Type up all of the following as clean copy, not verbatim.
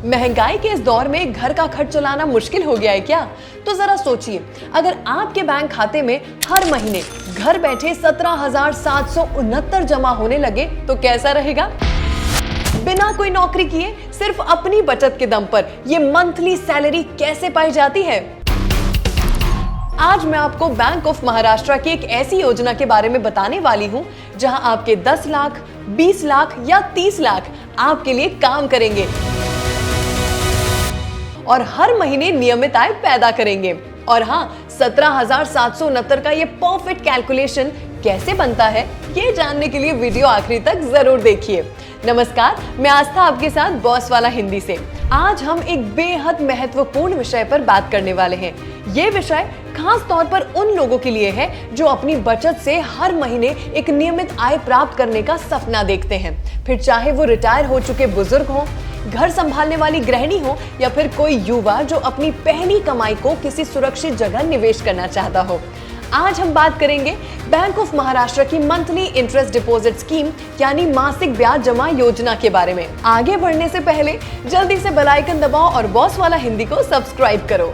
महंगाई के इस दौर में घर का खर्च चलाना मुश्किल हो गया है क्या? तो जरा सोचिए, अगर आपके बैंक खाते में हर महीने घर बैठे 17,769 जमा होने लगे तो कैसा रहेगा? बिना कोई नौकरी किए सिर्फ अपनी बचत के दम पर ये मंथली सैलरी कैसे पाई जाती है? आज मैं आपको बैंक ऑफ महाराष्ट्र की एक ऐसी योजना के बारे में बताने वाली हूं जहां आपके 10 लाख, 20 लाख या 30 लाख आपके लिए काम करेंगे और हर महीने नियमित आय पैदा करेंगे। और हाँ, 17,769 का ये परफेक्ट कैलकुलेशन कैसे बनता है, ये जानने के लिए वीडियो आखिरी तक जरूर देखिए। नमस्कार, मैं आस्था आपके साथ बॉस वाला हिंदी से। आज हम एक बेहद महत्वपूर्ण विषय पर बात करने वाले हैं। ये विषय खास तौर पर उन लोगों के लिए है जो अपनी बचत से हर महीने एक नियमित आय प्राप्त करने का सपना देखते हैं। फिर चाहे वो रिटायर हो चुके बुजुर्ग हो, घर संभालने वाली गृहिणी हो या फिर कोई युवा जो अपनी पहली कमाई को किसी सुरक्षित जगह निवेश करना चाहता हो। आज हम बात करेंगे बैंक ऑफ महाराष्ट्र की मंथली इंटरेस्ट डिपॉजिट स्कीम यानी मासिक ब्याज जमा योजना के बारे में। आगे बढ़ने से पहले जल्दी से बेल आइकन दबाओ और बॉस वाला हिंदी को सब्सक्राइब करो।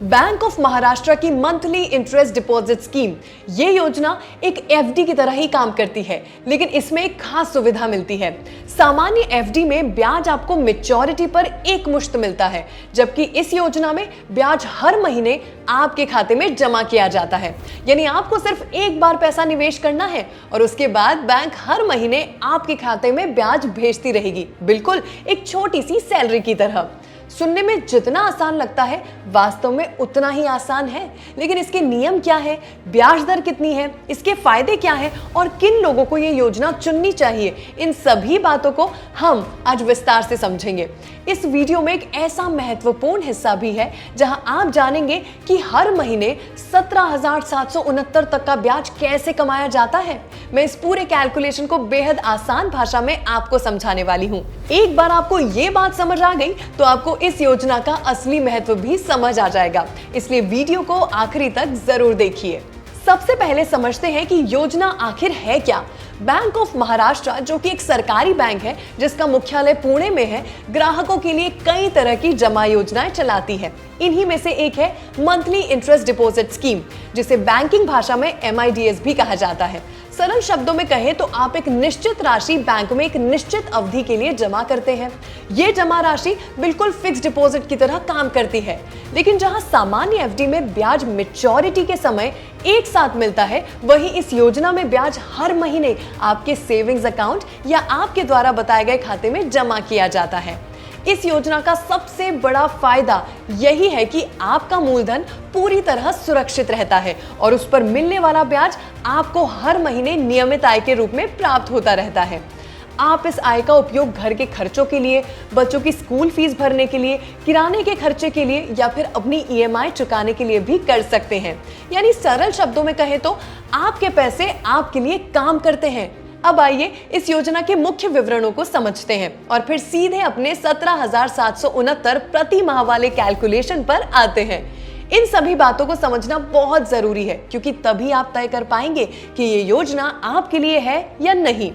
बैंक ऑफ महाराष्ट्र की मंथली इंटरेस्ट डिपॉजिट स्कीम, ये योजना एक एफडी की तरह ही काम करती है, लेकिन इसमें एक खास सुविधा मिलती है। सामान्य एफडी में ब्याज आपको मैच्योरिटी पर एक मुश्त मिलता है, जबकि इस योजना में ब्याज हर महीने आपके खाते में जमा किया जाता है। यानी आपको सिर्फ एक बार पैसा निवेश करना है और उसके बाद बैंक हर महीने आपके खाते में ब्याज भेजती रहेगी, बिल्कुल एक छोटी सी सैलरी की तरह। सुनने में जितना आसान लगता है, वास्तव में उतना ही आसान है। लेकिन इसके नियम क्या है, ब्याज दर कितनी है, इसके फायदे क्या है और किन लोगों को ये योजना चुननी चाहिए, इन सभी बातों को हम आज विस्तार से समझेंगे। इस वीडियो में एक ऐसा महत्वपूर्ण हिस्सा भी है जहां आप जानेंगे कि हर महीने 17,769 तक का ब्याज कैसे कमाया जाता है। मैं इस पूरे कैलकुलेशन को बेहद आसान भाषा में आपको समझाने वाली हूँ। एक बार आपको ये बात समझ आ गई तो आपको इस योजना का असली महत्व भी समझ आ जाएगा, इसलिए वीडियो को आखिरी तक जरूर देखिए। सबसे पहले समझते हैं कि योजना आखिर है क्या। बैंक ऑफ महाराष्ट्र, जो कि एक सरकारी बैंक है जिसका मुख्यालय पुणे में है, ग्राहकों के लिए कई तरह की जमा योजनाएं चलाती है। इन्हीं में से एक है मंथली इंटरेस्ट डिपॉजिट स्कीम, जिसे बैंकिंग भाषा में MIDS भी कहा जाता है। सरल शब्दों में कहें तो आप एक निश्चित राशि बैंक में एक निश्चित अवधि के लिए जमा करते हैं। ये जमा राशि बिल्कुल फिक्स डिपॉजिट की तरह काम करती है, लेकिन जहां सामान्य एफडी में ब्याज मैच्योरिटी के समय एक साथ मिलता है, वहीं इस योजना में ब्याज हर महीने आपके सेविंग्स अकाउंट या आपके द्वारा बताए गए खाते में जमा किया जाता है। इस योजना का सबसे बड़ा फायदा यही है कि आपका मूलधन पूरी तरह सुरक्षित रहता है और उस पर मिलने वाला ब्याज आपको हर महीने नियमित आय के रूप में प्राप्त होता रहता है। आप इस आय का उपयोग घर के खर्चों के लिए, बच्चों की स्कूल फीस भरने के लिए, किराने के खर्चे के लिए या फिर अपनी EMI चुकाने के लिए भी कर सकते हैं। यानी सरल शब्दों में कहें तो आपके पैसे आपके लिए काम करते हैं। अब आइए इस योजना के मुख्य विवरणों को समझते हैं और फिर सीधे अपने 17,769 प्रति माह वाले कैलकुलेशन पर आते हैं। इन सभी बातों को समझना बहुत जरूरी है, क्योंकि तभी आप तय कर पाएंगे कि ये योजना आपके लिए है या नहीं।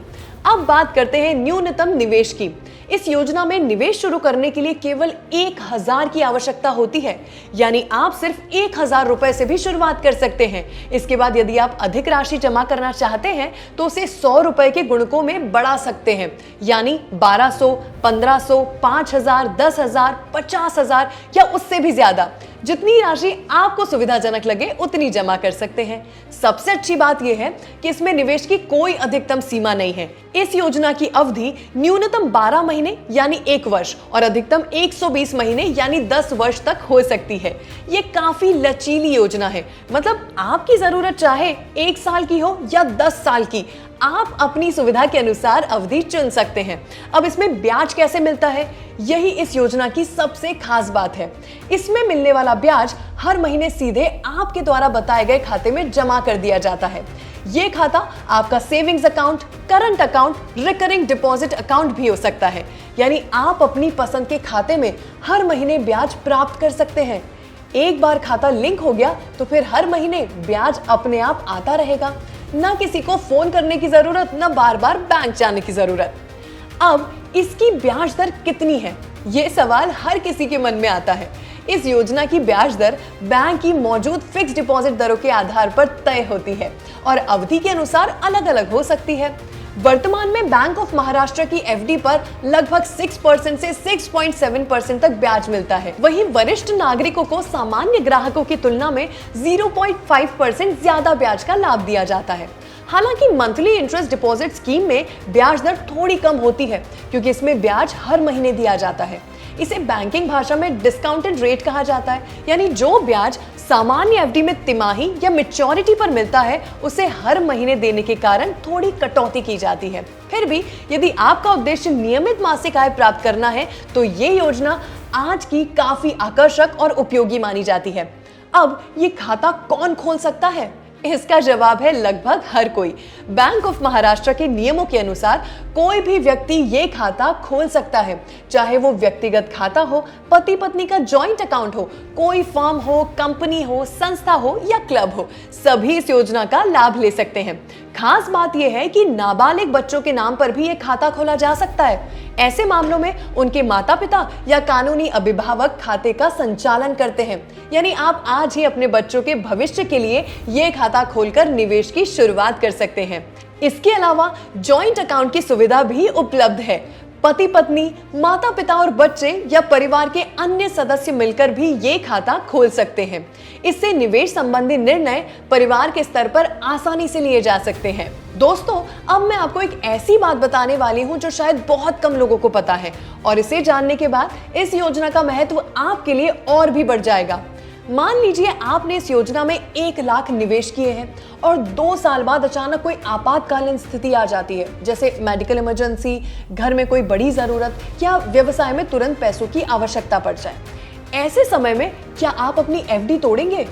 अब बात करते हैं न्यूनतम निवेश की। इस योजना में निवेश शुरू करने के लिए केवल 1,000 की आवश्यकता होती है, यानी आप सिर्फ 1,000 रुपए से भी शुरुआत कर सकते हैं। इसके बाद यदि आप अधिक राशि जमा करना चाहते हैं तो उसे 100 रुपए के गुणकों में बढ़ा सकते हैं, यानी 1,200, 1,500, 5,000, 10,000, 50,000 या उससे भी ज्यादा। जितनी राशि आपको सुविधाजनक लगे उतनी जमा कर सकते हैं। सबसे अच्छी बात यह है कि इसमें निवेश की कोई अधिकतम सीमा नहीं है। इस योजना की अवधि न्यूनतम 12 महीने यानी 1 वर्ष और अधिकतम 120 महीने यानी 10 वर्ष तक हो सकती है। ये काफी लचीली योजना है, मतलब आपकी जरूरत चाहे 1 साल की हो या 10 साल की, आप अपनी सुविधा के अनुसार अवधि चुन सकते हैं। अब इसमें ब्याज कैसे मिलता है, यही इस योजना की सबसे खास बात है। इसमें मिलने वाला ब्याज हर महीने सीधे आपके द्वारा बताए गए खाते में जमा कर दिया जाता है। ये खाता आपका savings account, current account, recurring deposit account भी हो सकता है। यानी आप अपनी पसंद के खाते में हर महीने ब्याज प्राप्त कर सकते हैं। एक बार खाता लिंक हो गया तो फिर हर महीने ब्याज अपने आप आता रहेगा। ना किसी को फोन करने की जरूरत, ना बार बार बैंक जाने की जरूरत। अब इसकी ब्याज दर कितनी है, ये सवाल हर किसी के मन में आता है। इस योजना की ब्याज दर बैंक की मौजूद फिक्स डिपॉजिट दरों के आधार पर तय होती है और अवधि के अनुसार अलग अलग हो सकती है। वर्तमान में बैंक ऑफ महाराष्ट्र की एफडी पर लगभग 6% से 6.7% तक ब्याज मिलता है। वहीं वरिष्ठ नागरिकों को सामान्य ग्राहकों की तुलना में 0.5% ज्यादा ब्याज का लाभ दिया जाता है। हालांकि मंथली इंटरेस्ट डिपॉजिट स्कीम में ब्याज दर थोड़ी कम होती है क्योंकि इसमें ब्याज हर महीने दिया जाता है। इसे बैंकिंग भाषा में डिस्काउंटेड रेट कहा जाता है, यानी जो ब्याज सामान्य एफडी में तिमाही या मैच्योरिटी पर मिलता है उसे हर महीने देने के कारण थोड़ी कटौती की जाती है। फिर भी यदि आपका उद्देश्य नियमित मासिक आय प्राप्त करना है तो ये योजना आज की काफी आकर्षक और उपयोगी मानी जाती है। अब ये खाता कौन खोल सकता है? इसका जवाब है लगभग हर कोई। बैंक ऑफ महाराष्ट्र के नियमों के अनुसार कोई भी व्यक्ति ये खाता खोल सकता है, चाहे वो व्यक्तिगत खाता हो, पति पत्नी का जॉइंट अकाउंट हो, कोई फर्म हो, कंपनी हो, संस्था हो या क्लब हो, सभी इस योजना का लाभ ले सकते हैं। खास बात यह है कि नाबालिग बच्चों के नाम पर भी ये खाता खोला जा सकता है। ऐसे मामलों में उनके माता पिता या कानूनी अभिभावक खाते का संचालन करते हैं, यानी आप आज ही अपने बच्चों के भविष्य के लिए ये खाता खोलकर निवेश की शुरुआत कर सकते हैं। इसके अलावा जॉइंट अकाउंट की सुविधा भी उपलब्ध है। पति पत्नी, माता पिता और बच्चे या परिवार के अन्य सदस्य मिलकर भी ये खाता खोल सकते हैं। इससे निवेश संबंधी निर्णय परिवार के स्तर पर आसानी से लिए जा सकते हैं। दोस्तों, अब मैं आपको एक ऐसी बात बताने वाली हूं जो शायद बहुत कम लोगों को पता है, और इसे जानने के बाद इस योजना का महत्व आपके लिए और भी बढ़ जाएगा। मान लीजिए आपने इस योजना में 1 लाख निवेश किए हैं और 2 साल बाद अचानक कोई आपातकालीन स्थिति आ जाती है, जैसे मेडिकल इमरजेंसी, घर में कोई बड़ी जरूरत या व्यवसाय में तुरंत पैसों की आवश्यकता पड़ जाए। ऐसे समय में क्या आप अपनी एफडी तोड़ेंगे?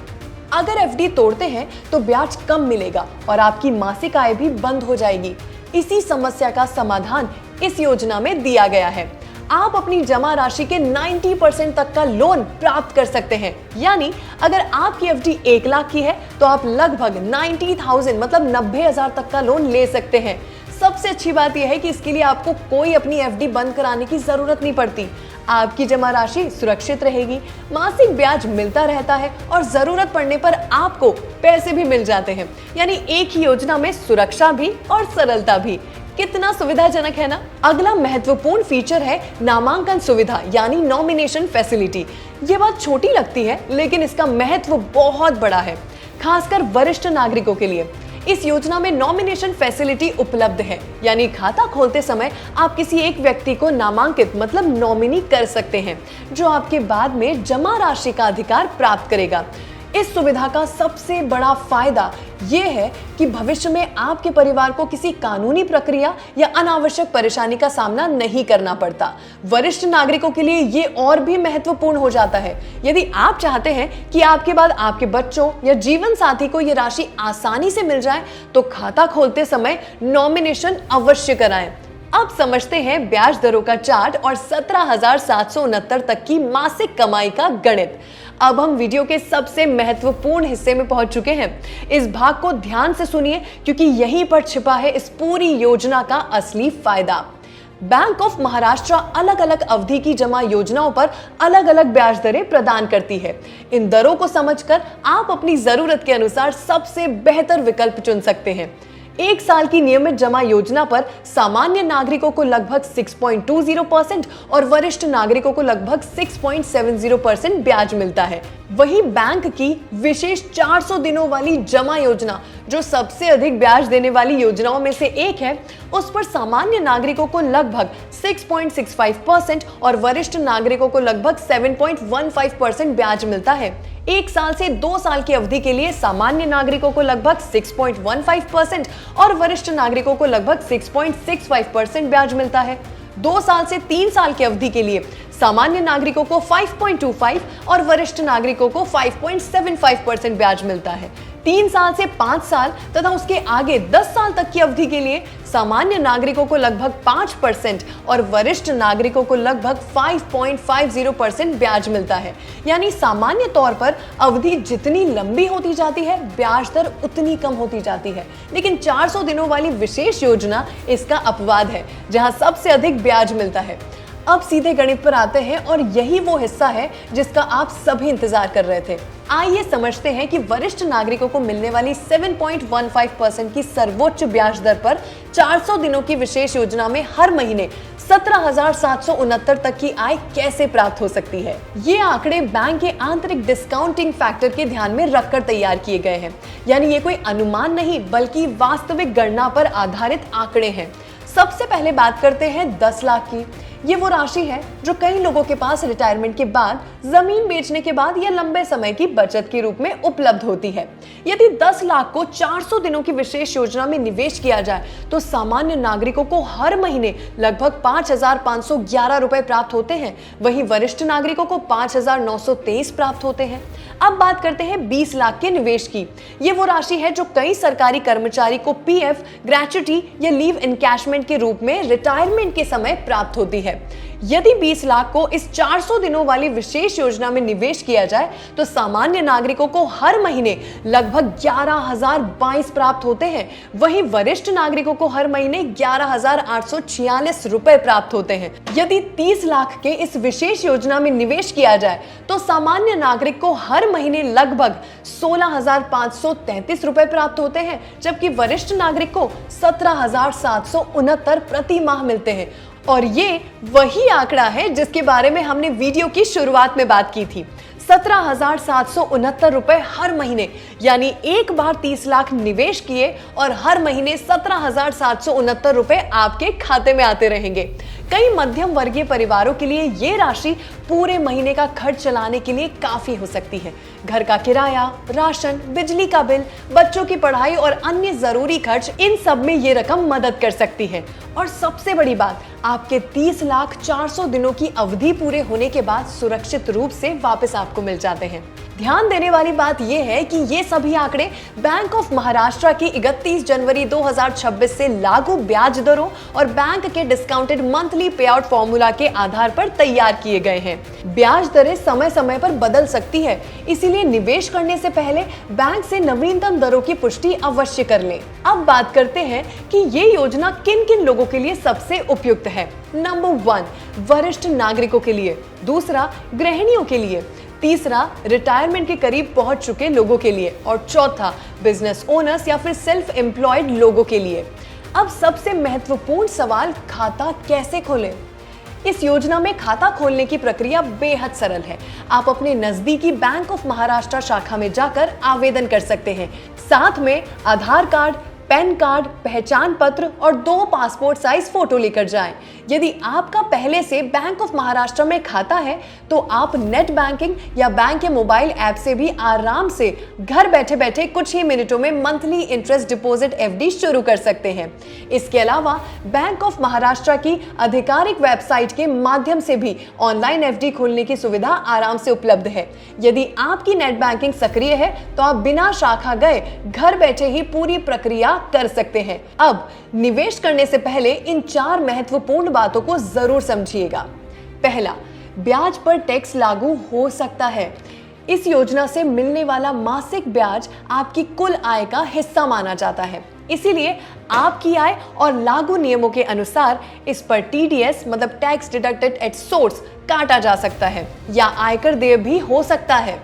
अगर एफडी तोड़ते हैं तो ब्याज कम मिलेगा और आपकी मासिक आय भी बंद हो जाएगी। इसी समस्या का समाधान इस योजना में दिया गया है। आप अपनी जमा राशि के 90% तक का लोन प्राप्त कर सकते हैं। यानी अगर आपकी एफडी 1 लाख की है तो आप लगभग 90,000 मतलब 90,000 तक का लोन ले सकते हैं। सबसे अच्छी बात यह है कि इसके लिए आपको कोई अपनी एफडी बंद कराने की जरूरत नहीं पड़ती। आपकी जमा राशि सुरक्षित रहेगी, मासिक ब्याज मिलता रहता है और जरूरत पड़ने पर आपको पैसे भी मिल जाते हैं। यानी एक ही योजना में सुरक्षा भी और सरलता भी। कितना सुविधाजनक है ना? अगला महत्वपूर्ण फीचर है नामांकन सुविधा, यानी नॉमिनेशन फैसिलिटी। ये बात छोटी लगती है लेकिन इसका महत्व बहुत बड़ा है, खासकर वरिष्ठ नागरिकों के लिए। इस योजना में नॉमिनेशन फैसिलिटी उपलब्ध है, यानी खाता खोलते समय आप किसी एक व्यक्ति को नामांकित मतलब नॉमिनी कर सकते हैं, जो आपके बाद में जमा राशि का अधिकार प्राप्त करेगा। इस सुविधा का सबसे बड़ा फायदा यह है कि भविष्य में आपके परिवार को किसी कानूनी प्रक्रिया या अनावश्यक परेशानी का सामना नहीं करना पड़ता। वरिष्ठ नागरिकों के लिए ये और भी महत्वपूर्ण हो जाता है। यदि आप चाहते हैं कि आपके बाद आपके बच्चों या जीवन साथी को ये राशि आसानी से मिल जाए तो खाता खोलते समय नॉमिनेशन अवश्य कराएं। अब समझते हैं ब्याज दरों का चार्ट और 17,769 तक की मासिक कमाई का गणित। अब हम वीडियो के सबसे महत्वपूर्ण हिस्से में पहुंच चुके हैं। इस भाग को ध्यान से सुनिए क्योंकि यहीं पर छिपा है इस पूरी योजना का असली फायदा। बैंक ऑफ महाराष्ट्र अलग अलग अवधि की जमा योजनाओं पर अलग अलग ब्याज दरें प्रदान करती है। इन दरों को समझकर आप अपनी जरूरत के अनुसार सबसे बेहतर विकल्प चुन सकते हैं। 1 साल की नियमित जमा योजना पर सामान्य नागरिकों को लगभग 6.20% और वरिष्ठ नागरिकों को लगभग 6.70% ब्याज मिलता है। वहीं बैंक की विशेष 400 दिनों वाली जमा योजना, जो सबसे अधिक ब्याज देने वाली योजनाओं में से एक है, उस पर सामान्य नागरिकों को लगभग 6.65% और वरिष्ठ नागरिकों को लगभग 7.15% ब्याज मिलता है। 1 साल से 2 साल की अवधि के लिए सामान्य नागरिकों को लगभग 6.15% और वरिष्ठ नागरिकों को लगभग 6.65% ब्याज मिलता है। 2 साल से 3 साल की अवधि के लिए सामान्य नागरिकों को 5.25 और वरिष्ठ नागरिकों को 5.75% ब्याज मिलता है। 3 साल से 5 साल तथा उसके आगे 10 साल तक की अवधि के लिए सामान्य नागरिकों को लगभग 5% और वरिष्ठ नागरिकों को लगभग 5.50% ब्याज मिलता है। यानी सामान्य तौर पर अवधि जितनी लंबी होती जाती है, ब्याज दर उतनी कम होती जाती है। लेकिन 400 दिनों वाली विशेष योजना इसका अपवाद है, जहां सबसे अधिक ब्याज मिलता है। अब सीधे गणित पर आते हैं और यही वो हिस्सा है जिसका आप सभी इंतजार कर रहे थे। आइए समझते हैं कि वरिष्ठ नागरिकों को मिलने वाली 7.15% की सर्वोच्च ब्याज दर पर 400 दिनों की विशेष योजना में हर महीने 17,769 तक की आय कैसे प्राप्त हो सकती है। ये आंकड़े बैंक के आंतरिक डिस्काउंटिंग फैक्टर के ध्यान में रखकर तैयार किए गए हैं। यानी ये कोई अनुमान नहीं बल्कि वास्तविक गणना पर आधारित आंकड़े हैं। सबसे पहले बात करते हैं 10 लाख की। ये वो राशि है जो कई लोगों के पास रिटायरमेंट के बाद, जमीन बेचने के बाद या लंबे समय की बचत के रूप में उपलब्ध होती है। यदि 10 लाख को 400 दिनों की विशेष योजना में निवेश किया जाए तो सामान्य नागरिकों को हर महीने लगभग 5,511 रुपए प्राप्त होते हैं। वहीं वरिष्ठ नागरिकों को 5,923 प्राप्त होते हैं। अब बात करते हैं 20 लाख के निवेश की। ये वो राशि है जो कई सरकारी कर्मचारी को पीएफ, ग्रेच्युटी या लीव एनकैशमेंट के रूप में रिटायरमेंट के समय प्राप्त होती है। यदि 20 लाख को इस 400 दिनों वाली विशेष योजना में निवेश किया जाए तो सामान्य नागरिकों को हर महीने लगभग 11,022 प्राप्त होते हैं। वहीं वरिष्ठ नागरिकों को हर महीने 11,846 रुपए प्राप्त होते हैं। यदि 30 लाख के इस विशेष योजना में निवेश किया जाए तो सामान्य नागरिक को हर महीने लगभग 16,533 रुपए प्राप्त होते हैं, जबकि वरिष्ठ नागरिक को 17,769 प्रति माह मिलते हैं। और ये वही आंकड़ा है जिसके बारे में हमने वीडियो की शुरुआत में बात की थी। 17,769 रुपए हर महीने, यानी एक बार 30 लाख निवेश किए और हर महीने 17,769 रुपए आपके खाते में आते रहेंगे। कई मध्यम वर्गीय परिवारों के लिए ये राशि पूरे महीने का खर्च चलाने के लिए काफी हो सकती है। घर का किराया, राशन, बिजली का बिल, बच्चों की पढ़ाई और अन्य जरूरी खर्च, इन सब में ये रकम मदद कर सकती है। और सबसे बड़ी बात, आपके 30 लाख 400 दिनों की अवधि पूरे होने के बाद सुरक्षित रूप से वापस आपको मिल जाते हैं। ध्यान देने वाली बात यह है कि ये सभी आंकड़े बैंक ऑफ महाराष्ट्र की 31 जनवरी 2026 से लागू ब्याज दरों और बैंक के डिस्काउंटेड मंथली पे आउट फॉर्मूला के आधार पर तैयार किए गए हैं। ब्याज दरें समय समय पर बदल सकती है, इसीलिए निवेश करने से पहले बैंक से नवीनतम दरों की पुष्टि अवश्य कर लें। अब बात करते हैं कि ये योजना किन किन लोगों के लिए सबसे उपयुक्त है। नंबर 1, वरिष्ठ नागरिकों के लिए। दूसरा, गृहिणियों के लिए। तीसरा, रिटायरमेंट के करीब पहुंच चुके लोगों के लिए। और चौथा, बिजनेस ओनर्स या फिर सेल्फ एम्प्लॉयड लोगों के लिए। अब सबसे महत्वपूर्ण सवाल, खाता कैसे खोलें? इस योजना में खाता खोलने की प्रक्रिया बेहद सरल है। आप अपने नजदीकी बैंक ऑफ महाराष्ट्र शाखा में जाकर आवेदन कर सकते हैं। साथ में आधार कार्ड, पैन कार्ड, पहचान पत्र और 2 पासपोर्ट साइज फोटो लेकर जाएं। यदि आपका पहले से बैंक ऑफ महाराष्ट्र में खाता है तो आप नेट बैंकिंग या बैंक के मोबाइल ऐप से भी आराम से घर बैठे बैठे कुछ ही मिनटों में मंथली इंटरेस्ट डिपॉजिट एफडी शुरू कर सकते हैं। इसके अलावा बैंक ऑफ महाराष्ट्र की आधिकारिक वेबसाइट के माध्यम से भी ऑनलाइन एफडी खोलने की सुविधा आराम से उपलब्ध है। यदि आपकी नेट बैंकिंग सक्रिय है तो आप बिना शाखा गए घर बैठे ही पूरी प्रक्रिया कर सकते हैं। अब निवेश करने से पहले इन 4 महत्वपूर्ण बातों को जरूर समझिएगा। पहला, ब्याज पर टैक्स लागू हो सकता है। इस योजना से मिलने वाला मासिक ब्याज आपकी कुल आय का हिस्सा माना जाता है, इसीलिए आपकी आय और लागू नियमों के अनुसार इस पर टीडीएस मतलब टैक्स डिडक्टेड एट सोर्स काटा जा सकता है या आयकर देय भी हो सकता है।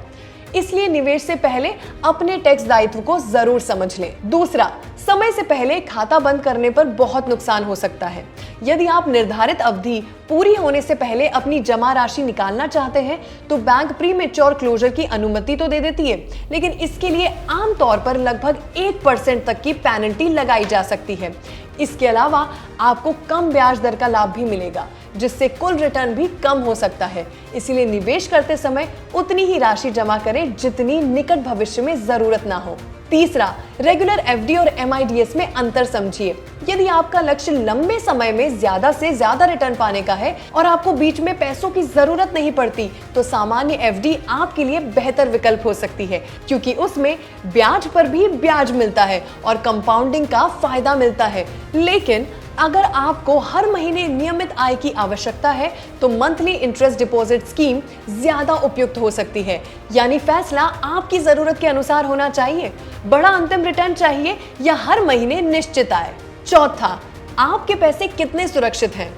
इसलिए निवेश से पहले अपने टैक्स दायित्व को जरूर समझ लें। दूसरा, समय से पहले खाता बंद करने पर बहुत नुकसान हो सकता है। यदि आप निर्धारित अवधि पूरी होने से पहले अपनी जमा राशि निकालना चाहते हैं तो बैंक प्रीमेच्योर क्लोजर की अनुमति तो दे देती है, लेकिन इसके लिए आमतौर पर लगभग 1% तक की पेनल्टी लगाई जा सकती है। इसके अलावा आपको कम ब्याज दर का लाभ भी मिलेगा, जिससे कुल रिटर्न भी कम हो सकता है। इसीलिए निवेश करते समय उतनी ही राशि जमा करें जितनी निकट भविष्य में जरूरत ना हो। तीसरा, रेगुलर एफडी और एमआईडीएस में अंतर समझिए। यदि आपका लक्ष्य लंबे समय में ज्यादा से ज्यादा रिटर्न पाने का है और आपको बीच में पैसों की जरूरत नहीं पड़ती, तो सामान्य एफडी आपके लिए बेहतर विकल्प हो सकती है, क्योंकि उसमें ब्याज पर भी ब्याज मिलता है और कंपाउंडिंग का फायदा मिलता है। लेकिन अगर आपको हर महीने नियमित आय की आवश्यकता है, तो मंथली इंटरेस्ट डिपॉजिट स्कीम ज्यादा उपयुक्त हो सकती है। यानी फैसला आपकी जरूरत के अनुसार होना चाहिए। बड़ा अंतिम रिटर्न चाहिए या हर महीने निश्चित आय। चौथा, आपके पैसे कितने सुरक्षित हैं?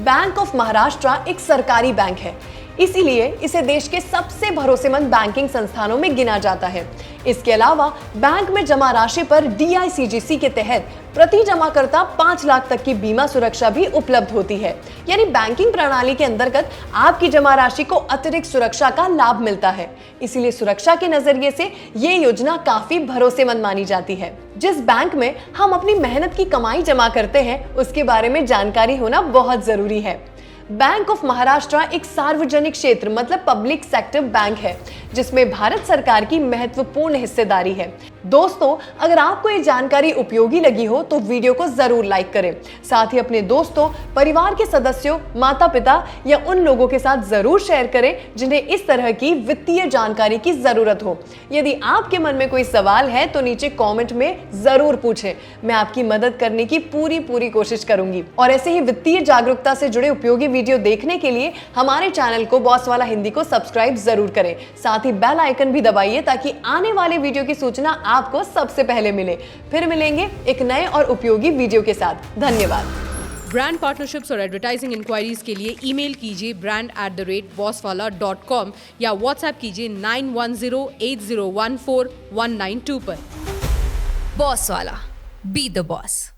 बैंक ऑफ महाराष्ट्र एक सरकारी बैंक है, इसीलिए इसे देश के सबसे भरोसेमंद बैंकिंग संस्थानों में गिना जाता है। इसके अलावा बैंक में जमा राशि पर DICGC के तहत प्रति जमाकर्ता 5 लाख तक की बीमा सुरक्षा भी उपलब्ध होती है। यानी बैंकिंग प्रणाली के अंतर्गत आपकी जमा राशि को अतिरिक्त सुरक्षा का लाभ मिलता है। इसीलिए सुरक्षा के नजरिए से ये योजना काफी भरोसेमंद मानी जाती है। जिस बैंक में हम अपनी मेहनत की कमाई जमा करते हैं, उसके बारे में जानकारी होना बहुत जरूरी है। बैंक ऑफ महाराष्ट्र एक सार्वजनिक क्षेत्र मतलब पब्लिक सेक्टर बैंक है, जिसमें भारत सरकार की महत्वपूर्ण हिस्सेदारी है। दोस्तों, अगर आपको ये जानकारी उपयोगी लगी हो तो वीडियो को जरूर लाइक करें। साथ ही अपने दोस्तों, परिवार के सदस्यों, माता पिता या उन लोगों के साथ जरूर शेयर करें जिन्हें इस तरह की वित्तीय जानकारी की जरूरत हो। यदि आपके मन में कोई सवाल है तो नीचे कमेंट में जरूर पूछें, मैं आपकी मदद करने की पूरी कोशिश करूंगी। और ऐसे ही वित्तीय जागरूकता से जुड़े उपयोगी वीडियो देखने के लिए हमारे चैनल को बॉस वाला हिंदी को सब्सक्राइब जरूर करें। साथ ही बेल आइकन भी दबाइए ताकि आने वाले वीडियो की सूचना आपको सबसे पहले मिले। फिर मिलेंगे एक नए और उपयोगी वीडियो के साथ। धन्यवाद। ब्रांड पार्टनरशिप्स और एडवर्टाइजिंग इंक्वायरीज के लिए ईमेल कीजिए brand@bosswala.com या व्हाट्सएप कीजिए 9108014192 पर। बॉस वाला, बी द बॉस।